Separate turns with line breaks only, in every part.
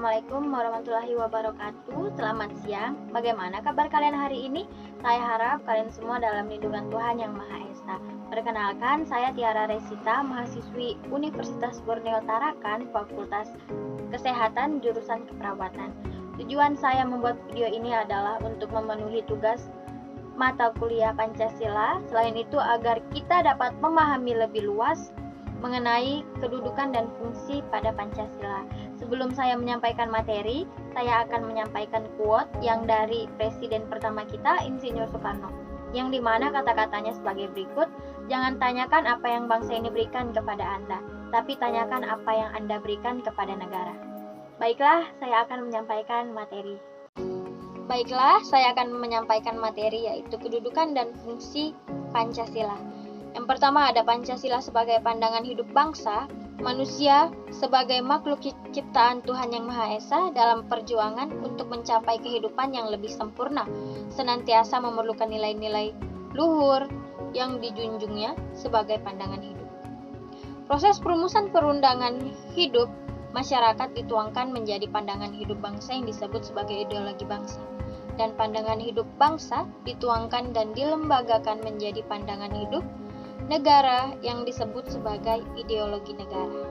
Assalamualaikum warahmatullahi wabarakatuh. Selamat siang. Bagaimana kabar kalian hari ini? Saya harap kalian semua dalam lindungan Tuhan Yang Maha Esa. Perkenalkan, saya Tiara Resita, mahasiswi Universitas Borneo Tarakan, Fakultas Kesehatan, jurusan Keperawatan. Tujuan saya membuat video ini adalah untuk memenuhi tugas mata kuliah Pancasila. Selain itu, agar kita dapat memahami lebih luas mengenai kedudukan dan fungsi pada Pancasila. Sebelum saya menyampaikan materi, saya akan menyampaikan quote yang dari Presiden pertama kita, Insinyur Soekarno, yang dimana kata-katanya sebagai berikut: jangan tanyakan apa yang bangsa ini berikan kepada Anda, tapi tanyakan apa yang Anda berikan kepada negara. Baiklah, saya akan menyampaikan materi yaitu kedudukan dan fungsi Pancasila. Yang pertama ada Pancasila sebagai pandangan hidup bangsa, manusia sebagai makhluk ciptaan Tuhan Yang Maha Esa dalam perjuangan untuk mencapai kehidupan yang lebih sempurna, senantiasa memerlukan nilai-nilai luhur yang dijunjungnya sebagai pandangan hidup. Proses perumusan perundangan hidup masyarakat dituangkan menjadi pandangan hidup bangsa yang disebut sebagai ideologi bangsa, dan pandangan hidup bangsa dituangkan dan dilembagakan menjadi pandangan hidup negara yang disebut sebagai ideologi negara.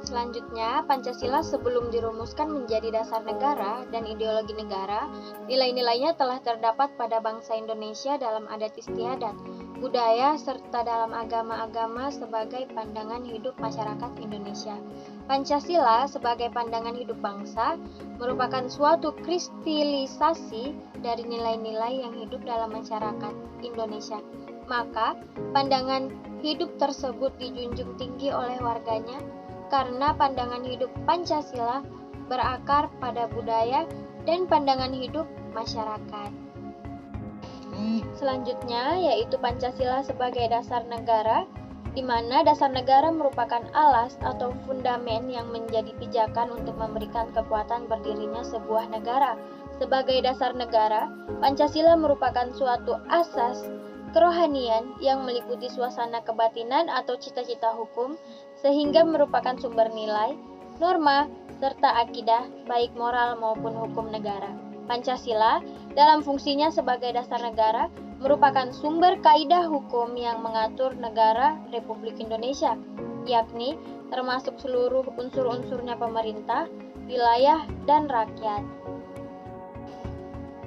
Selanjutnya, Pancasila sebelum dirumuskan menjadi dasar negara dan ideologi negara, nilai-nilainya telah terdapat pada bangsa Indonesia dalam adat istiadat, budaya, serta dalam agama-agama sebagai pandangan hidup masyarakat Indonesia. Pancasila sebagai pandangan hidup bangsa merupakan suatu kristilisasi dari nilai-nilai yang hidup dalam masyarakat Indonesia. Maka, pandangan hidup tersebut dijunjung tinggi oleh warganya karena pandangan hidup Pancasila berakar pada budaya dan pandangan hidup masyarakat. Selanjutnya yaitu Pancasila sebagai dasar negara, di mana dasar negara merupakan alas atau fundamen yang menjadi pijakan untuk memberikan kekuatan berdirinya sebuah negara. Sebagai dasar negara, Pancasila merupakan suatu asas kerohanian yang meliputi suasana kebatinan atau cita-cita hukum, sehingga merupakan sumber nilai, norma, serta akidah baik moral maupun hukum negara. Pancasila dalam fungsinya sebagai dasar negara merupakan sumber kaidah hukum yang mengatur negara Republik Indonesia, yakni termasuk seluruh unsur-unsurnya pemerintah, wilayah, dan rakyat.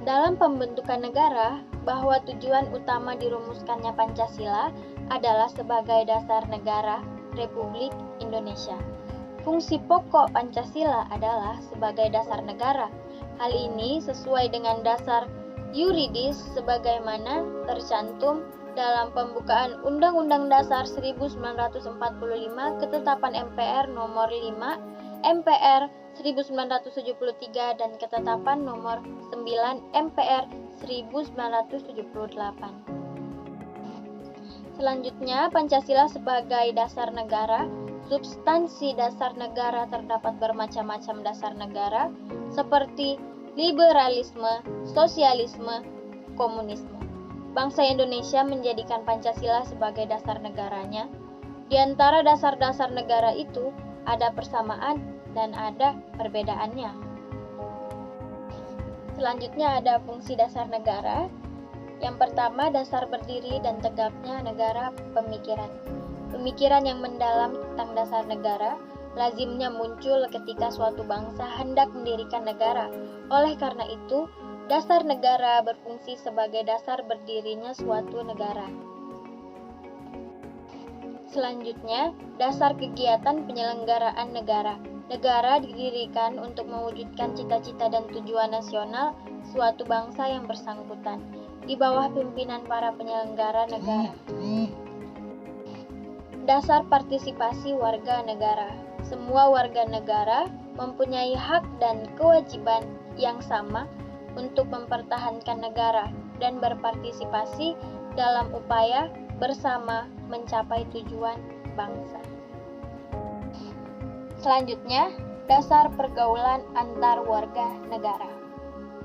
Dalam pembentukan negara, bahwa tujuan utama dirumuskannya Pancasila adalah sebagai dasar negara Republik Indonesia. Fungsi pokok Pancasila adalah sebagai dasar negara. Hal ini sesuai dengan dasar yuridis sebagaimana tercantum dalam pembukaan Undang-Undang Dasar 1945, Ketetapan MPR Nomor 5, MPR 1973, dan Ketetapan Nomor 9 MPR 1978. Selanjutnya, Pancasila sebagai dasar negara. Substansi dasar negara terdapat bermacam-macam dasar negara seperti liberalisme, sosialisme, komunisme. Bangsa Indonesia menjadikan Pancasila sebagai dasar negaranya. Di antara dasar-dasar negara itu ada persamaan dan ada perbedaannya. Selanjutnya ada fungsi dasar negara. Yang pertama, dasar berdiri dan tegaknya negara pemikiran. Pemikiran yang mendalam tentang dasar negara lazimnya muncul ketika suatu bangsa hendak mendirikan negara. Oleh karena itu, dasar negara berfungsi sebagai dasar berdirinya suatu negara. Selanjutnya, dasar kegiatan penyelenggaraan negara. Negara didirikan untuk mewujudkan cita-cita dan tujuan nasional suatu bangsa yang bersangkutan, di bawah pimpinan para penyelenggara negara. Dasar partisipasi warga negara. Semua warga negara mempunyai hak dan kewajiban yang sama untuk mempertahankan negara dan berpartisipasi dalam upaya bersama mencapai tujuan bangsa. Selanjutnya, dasar pergaulan antar warga negara.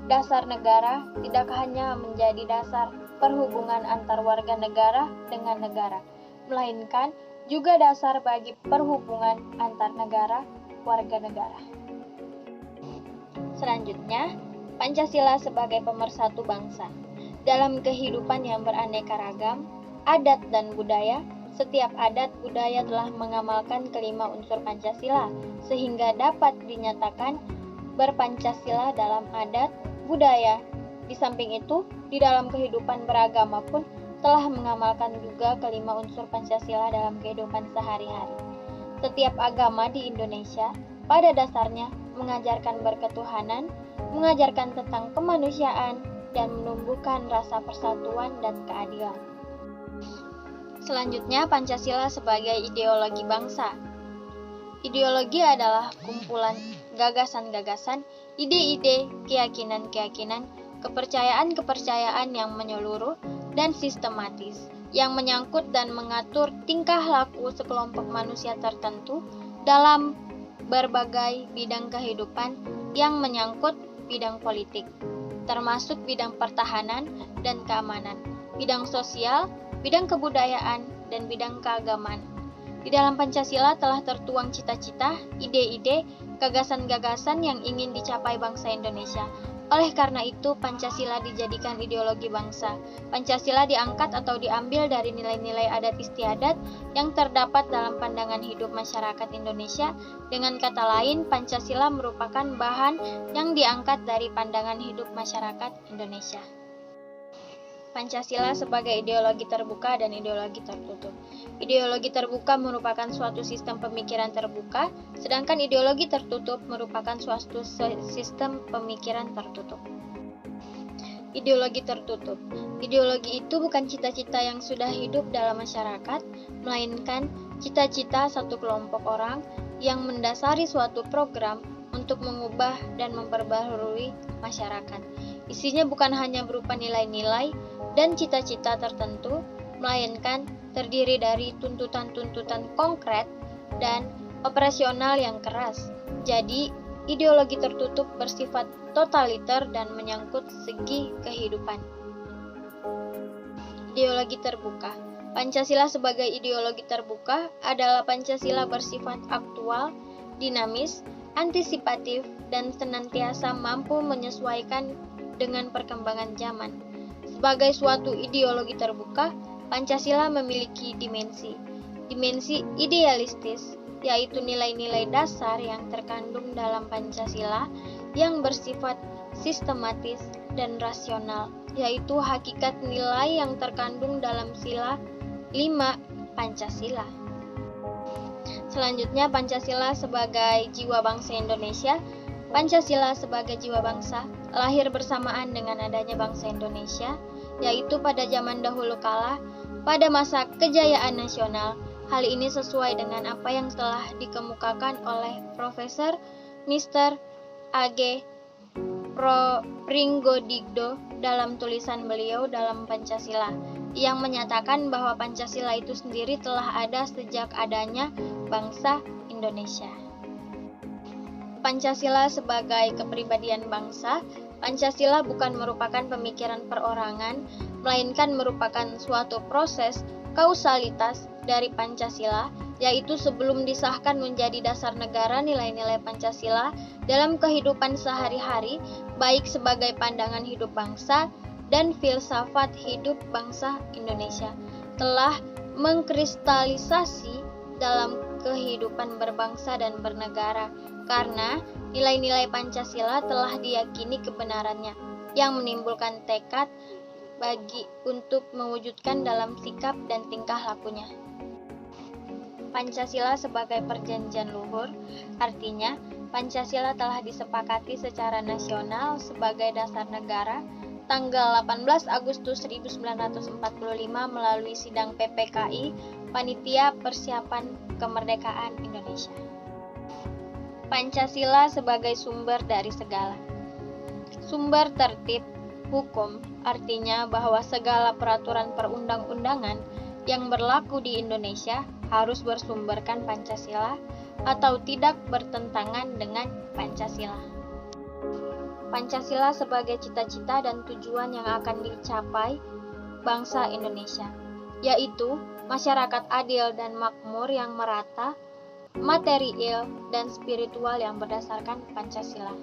Dasar negara tidak hanya menjadi dasar perhubungan antar warga negara dengan negara, melainkan juga dasar bagi perhubungan antar negara warga negara. Selanjutnya, Pancasila sebagai pemersatu bangsa. Dalam kehidupan yang beraneka ragam, adat dan budaya, setiap adat budaya telah mengamalkan kelima unsur Pancasila, sehingga dapat dinyatakan berpancasila dalam adat budaya. Di samping itu, di dalam kehidupan beragama pun telah mengamalkan juga kelima unsur Pancasila dalam kehidupan sehari-hari. Setiap agama di Indonesia pada dasarnya mengajarkan berketuhanan, mengajarkan tentang kemanusiaan, dan menumbuhkan rasa persatuan dan keadilan. Selanjutnya, Pancasila sebagai ideologi bangsa. Ideologi adalah kumpulan gagasan-gagasan, ide-ide, keyakinan-keyakinan, kepercayaan-kepercayaan yang menyeluruh dan sistematis, yang menyangkut dan mengatur tingkah laku sekelompok manusia tertentu dalam berbagai bidang kehidupan yang menyangkut bidang politik, termasuk bidang pertahanan dan keamanan, bidang sosial, bidang kebudayaan, dan bidang keagamaan. Di dalam Pancasila telah tertuang cita-cita, ide-ide, gagasan-gagasan yang ingin dicapai bangsa Indonesia. Oleh karena itu, Pancasila dijadikan ideologi bangsa. Pancasila diangkat atau diambil dari nilai-nilai adat istiadat yang terdapat dalam pandangan hidup masyarakat Indonesia. Dengan kata lain, Pancasila merupakan bahan yang diangkat dari pandangan hidup masyarakat Indonesia. Pancasila sebagai ideologi terbuka dan ideologi tertutup. Ideologi terbuka merupakan suatu sistem pemikiran terbuka, sedangkan ideologi tertutup merupakan suatu sistem pemikiran tertutup. Ideologi tertutup. Ideologi itu bukan cita-cita yang sudah hidup dalam masyarakat, melainkan cita-cita satu kelompok orang yang mendasari suatu program untuk mengubah dan memperbaharui masyarakat. Isinya bukan hanya berupa nilai-nilai dan cita-cita tertentu, melainkan terdiri dari tuntutan-tuntutan konkret dan operasional yang keras. Jadi, ideologi tertutup bersifat totaliter dan menyangkut segi kehidupan. Ideologi terbuka. Pancasila sebagai ideologi terbuka adalah Pancasila bersifat aktual, dinamis, antisipatif, dan senantiasa mampu menyesuaikan dengan perkembangan zaman. Sebagai suatu ideologi terbuka, Pancasila memiliki dimensi idealistis, yaitu nilai-nilai dasar yang terkandung dalam Pancasila yang bersifat sistematis dan rasional, yaitu hakikat nilai yang terkandung dalam sila 5 Pancasila. Selanjutnya, Pancasila sebagai jiwa bangsa Indonesia. Pancasila sebagai jiwa bangsa lahir bersamaan dengan adanya bangsa Indonesia, yaitu pada zaman dahulu kala, pada masa kejayaan nasional. Hal ini sesuai dengan apa yang telah dikemukakan oleh Profesor Mr. A.G. Pringgodigdo dalam tulisan beliau dalam Pancasila, yang menyatakan bahwa Pancasila itu sendiri telah ada sejak adanya bangsa Indonesia. Pancasila sebagai kepribadian bangsa. Pancasila bukan merupakan pemikiran perorangan, melainkan merupakan suatu proses kausalitas dari Pancasila, yaitu sebelum disahkan menjadi dasar negara, nilai-nilai Pancasila dalam kehidupan sehari-hari, baik sebagai pandangan hidup bangsa dan filsafat hidup bangsa Indonesia, telah mengkristalisasi dalam kehidupan berbangsa dan bernegara, karena nilai-nilai Pancasila telah diyakini kebenarannya, yang menimbulkan tekad untuk mewujudkan dalam sikap dan tingkah lakunya. Pancasila sebagai perjanjian luhur, artinya Pancasila telah disepakati secara nasional sebagai dasar negara tanggal 18 Agustus 1945 melalui sidang PPKI, Panitia Persiapan Kemerdekaan Indonesia. Pancasila sebagai sumber dari segala. Sumber tertib hukum artinya bahwa segala peraturan perundang-undangan yang berlaku di Indonesia harus bersumberkan Pancasila atau tidak bertentangan dengan Pancasila. Pancasila sebagai cita-cita dan tujuan yang akan dicapai bangsa Indonesia, yaitu masyarakat adil dan makmur yang merata, material dan spiritual yang berdasarkan Pancasila.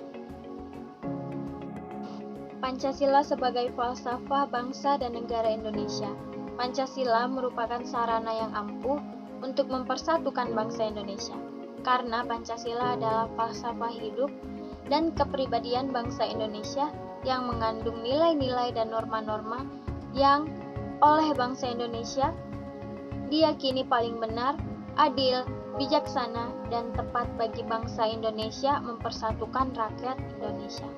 Pancasila sebagai falsafah bangsa dan negara Indonesia. Pancasila merupakan sarana yang ampuh untuk mempersatukan bangsa Indonesia. Karena Pancasila adalah falsafah hidup dan kepribadian bangsa Indonesia yang mengandung nilai-nilai dan norma-norma yang oleh bangsa Indonesia diyakini paling benar, adil, bijaksana, dan tepat bagi bangsa Indonesia mempersatukan rakyat Indonesia.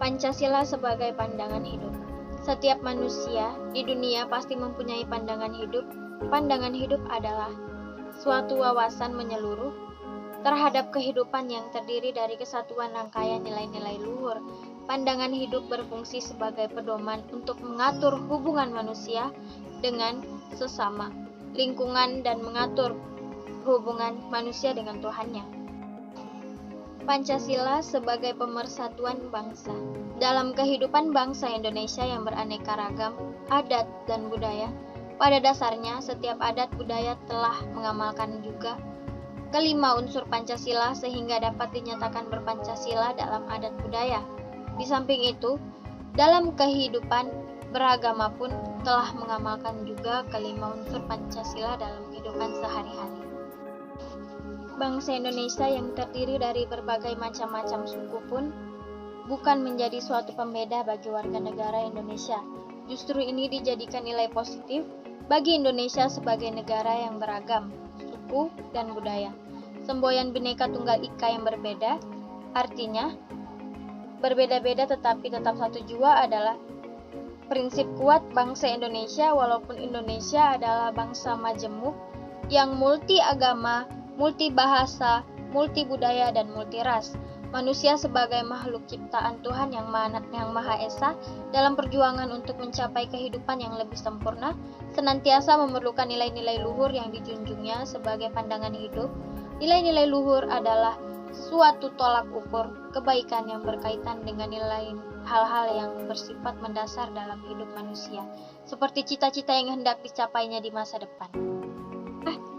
Pancasila sebagai pandangan hidup. Setiap manusia di dunia pasti mempunyai pandangan hidup. Pandangan hidup adalah suatu wawasan menyeluruh terhadap kehidupan yang terdiri dari kesatuan rangkaian nilai-nilai luhur. Pandangan hidup berfungsi sebagai pedoman untuk mengatur hubungan manusia dengan sesama, lingkungan, dan mengatur hubungan manusia dengan Tuhannya. Pancasila sebagai pemersatuan bangsa. Dalam kehidupan bangsa Indonesia yang beraneka ragam, adat dan budaya, pada dasarnya setiap adat budaya telah mengamalkan juga kelima unsur Pancasila sehingga dapat dinyatakan berpancasila dalam adat budaya. Di samping itu, dalam kehidupan beragama pun telah mengamalkan juga kelima unsur Pancasila dalam kehidupan sehari-hari. Bangsa Indonesia yang terdiri dari berbagai macam-macam suku pun bukan menjadi suatu pembeda bagi warga negara Indonesia. Justru ini dijadikan nilai positif bagi Indonesia sebagai negara yang beragam, suku, dan budaya. Semboyan Bhinneka Tunggal Ika yang berbeda, artinya berbeda-beda tetapi tetap satu jua adalah prinsip kuat bangsa Indonesia walaupun Indonesia adalah bangsa majemuk yang multi agama, multi bahasa, multi budaya, dan multi ras. Manusia sebagai makhluk ciptaan Tuhan yang Maha Esa dalam perjuangan untuk mencapai kehidupan yang lebih sempurna, senantiasa memerlukan nilai-nilai luhur yang dijunjungnya sebagai pandangan hidup. Nilai-nilai luhur adalah suatu tolak ukur kebaikan yang berkaitan dengan nilai hal-hal yang bersifat mendasar dalam hidup manusia, seperti cita-cita yang hendak dicapainya di masa depan.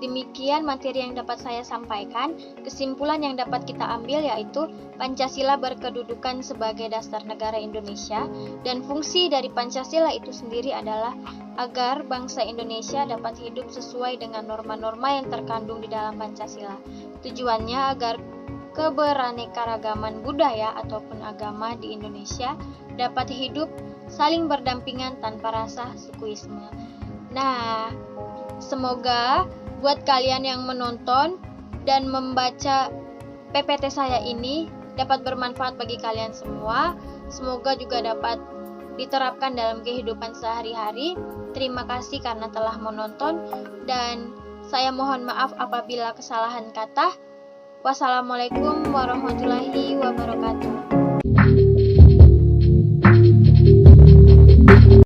Demikian materi yang dapat saya sampaikan. Kesimpulan yang dapat kita ambil yaitu Pancasila berkedudukan sebagai dasar negara Indonesia dan fungsi dari Pancasila itu sendiri adalah agar bangsa Indonesia dapat hidup sesuai dengan norma-norma yang terkandung di dalam Pancasila. Tujuannya agar keberaneka-ragaman budaya ataupun agama di Indonesia dapat hidup saling berdampingan tanpa rasa sukuisme. Nah, semoga buat kalian yang menonton dan membaca PPT saya ini dapat bermanfaat bagi kalian semua. Semoga juga dapat diterapkan dalam kehidupan sehari-hari. Terima kasih karena telah menonton dan saya mohon maaf apabila kesalahan kata. Wassalamualaikum warahmatullahi wabarakatuh.